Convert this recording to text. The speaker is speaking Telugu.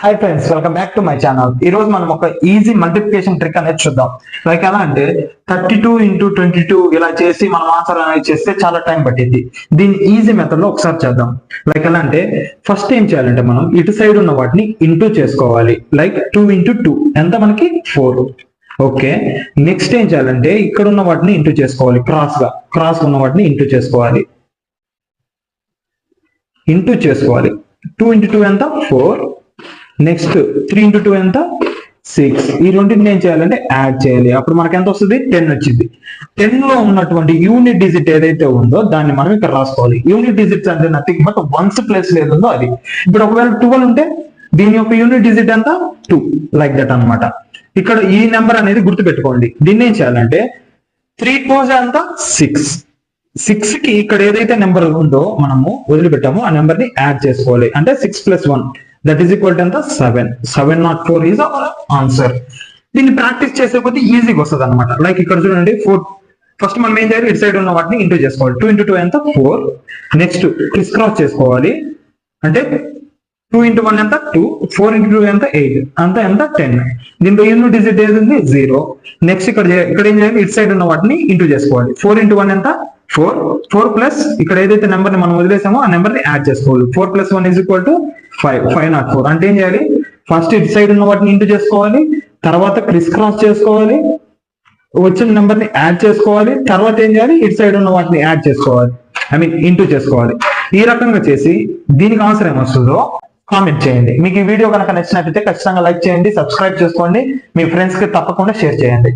Hi friends, welcome back to my channel. ఈ రోజు మనం ఒక ఈజీ మల్టిప్లికేషన్ ట్రిక్ అనేది చూద్దాం. లైక్ ఎలా అంటే 32 × 22 ఇలా చేసి మనం ఆన్సర్ అనేది చేస్తే చాలా టైం పట్టింది. దీన్ని ఈజీ మెథడ్ లో ఒకసారి చేద్దాం. లైక్ ఎలా అంటే ఫస్ట్ ఏం చేయాలంటే మనం ఇటు సైడ్ ఉన్న వాటిని ఇంటూ చేసుకోవాలి. లైక్ 2 × 2 ఎంత మనకి 4. ఓకే, నెక్స్ట్ ఏం చేయాలంటే ఇక్కడ ఉన్న వాటిని ఇంటూ చేసుకోవాలి. క్రాస్ ఉన్న వాటిని ఇంటూ చేసుకోవాలి. 2 × 2 ఎంత 4. నెక్స్ట్ 3 × 2 ఎంత 6. ఈ రెండింటిని ఏం చేయాలంటే యాడ్ చేయాలి. అప్పుడు మనకి ఎంత వస్తుంది 10 వచ్చింది. 10 లో ఉన్నటువంటి యూనిట్ డిజిట్ ఏదైతే ఉందో దాన్ని మనం ఇక్కడ రాసుకోవాలి. యూనిట్ డిజిట్స్ అంటే నథింగ్ బట్ వన్స్ ప్లేస్ లేదుందో అది. ఇప్పుడు ఒకవేళ 12 ఉంటే దీని యొక్క యూనిట్ డిజిట్ ఎంత 2, లైక్ దట్ అన్నమాట. ఇక్కడ ఈ నెంబర్ అనేది గుర్తుపెట్టుకోండి. దీన్ని ఏం చేయాలంటే 3 4 ఎంత 6. 6 కి ఇక్కడ ఏదైతే నెంబర్ ఉందో మనము వదిలిపెట్టామో ఆ నెంబర్ ని యాడ్ చేసుకోవాలి. అంటే 6 + 1 దట్ ఈస్ ఈక్వల్ టు ఎంత 7. 704 ఈజ్ అవర్ ఆన్సర్. దీన్ని ప్రాక్టీస్ చేసే కొద్దీ ఈజీగా వస్తుంది అనమాట. లైక్ ఇక్కడ చూడండి 4. ఫస్ట్ మనం ఏం చేయాలి, ఇటు సైడ్ ఉన్న వాటిని ఇంటూ చేసుకోవాలి. 2 × 2 ఎంత 4. నెక్స్ట్ క్రాస్ చేసుకోవాలి. అంటే 2 × 1 ఎంత 2. 4 × 2 ఎంత 8. అంత ఎంత 10. దీంట్లో యూనిట్ డిజిట్ ఏది ఉంది 0. నెక్స్ట్ ఇక్కడ ఏం చేయాలి, ఇటు సైడ్ ఉన్న వాటిని ఇంటూ చేసుకోవాలి. 4 × 1 ఎంత 4. 4 ప్లస్ ఇక్కడ ఏదైతే నెంబర్ ని మనం వదిలేసామో ఆ నెంబర్ ని యాడ్ చేసుకోవాలి. 4 + 1 = 5. 504. అంటే ఏం చేయాలి, ఫస్ట్ ఇటు సైడ్ ఉన్న వాటిని ఇంటూ చేసుకోవాలి, తర్వాత క్రాస్ చేసుకోవాలి, వచ్చిన నెంబర్ ని యాడ్ చేసుకోవాలి, తర్వాత ఏం చేయాలి ఇటు సైడ్ ఉన్న వాటిని యాడ్ చేసుకోవాలి, ఇంటూ చేసుకోవాలి. ఈ రకంగా చేసి దీనికి ఆన్సర్ ఏమొస్తుందో కామెంట్ చేయండి. మీకు ఈ వీడియో కనుక నచ్చినట్లయితే ఖచ్చితంగా లైక్ చేయండి, సబ్స్క్రైబ్ చేసుకోండి, మీ ఫ్రెండ్స్ కి తప్పకుండా షేర్ చేయండి.